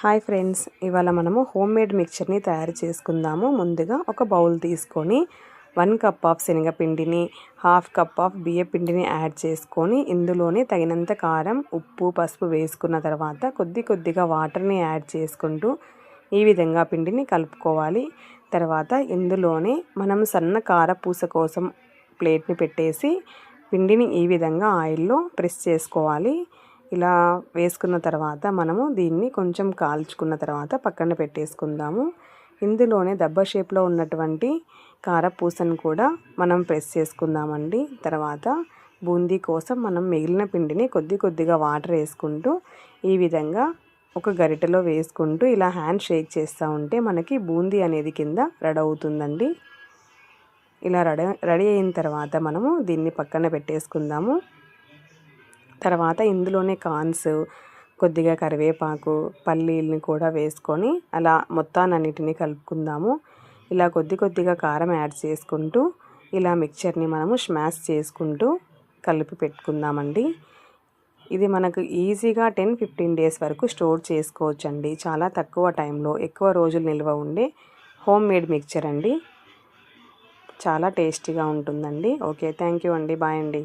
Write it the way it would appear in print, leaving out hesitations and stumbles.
Hi friends, ఇవాళ మనము home made మిక్చర్ని తయారు చేసుకుందాము. ముందుగా ఒక బౌల్ తీసుకొని 1 కప్ ఆఫ్ శనగపిండిని, 1/2 కప్ ఆఫ్ బియ్య పిండిని యాడ్ చేసుకొని ఇందులోనే తగినంత కారం, ఉప్పు, పసుపు వేసుకున్న తర్వాత కొద్దిగా వాటర్ని యాడ్ చేసుకుంటూ ఈ విధంగా పిండిని కలుపుకోవాలి. తర్వాత ఇందులోనే మనం సన్న కారపూస కోసం ప్లేట్ని పెట్టేసి పిండిని ఈ విధంగా ఆయిల్లో ప్రెస్ చేసుకోవాలి. ఇలా వేసుకున్న తర్వాత మనము దీన్ని కొంచెం కాల్చుకున్న తర్వాత పక్కన పెట్టేసుకుందాము. ఇందులోనే దబ్బ షేప్లో ఉన్నటువంటి కారపూసను కూడా మనం ప్రెస్ చేసుకుందామండి. తర్వాత బూందీ కోసం మనం మిగిలిన పిండిని కొద్దిగా వాటర్ వేసుకుంటూ ఈ విధంగా ఒక గరిటెలో వేసుకుంటూ ఇలా హ్యాండ్ షేక్ చేస్తూ ఉంటే మనకి బూందీ అనేది కింద రెడీ అవుతుందండి. ఇలా రెడీ అయిన తర్వాత మనము దీన్ని పక్కన పెట్టేసుకుందాము. తర్వాత ఇందులోనే కార్న్స్, కొద్దిగా కరివేపాకు, పల్లీలని కూడా వేసుకొని అలా మొత్తాన్నిటిని కలుపుకుందాము. ఇలా కొద్దిగా కారం యాడ్ చేసుకుంటూ ఇలా మిక్చర్ని మనము స్మాష్ చేసుకుంటూ కలిపి పెట్టుకుందామండి. ఇది మనకు ఈజీగా 10-15 డేస్ వరకు స్టోర్ చేసుకోవచ్చండి. చాలా తక్కువ టైంలో ఎక్కువ రోజులు నిల్వ ఉండే హోమ్ మేడ్ మిక్చర్ అండి. చాలా టేస్టీగా ఉంటుందండి. ఓకే, థ్యాంక్ యూ అండి. బాయ్ అండి.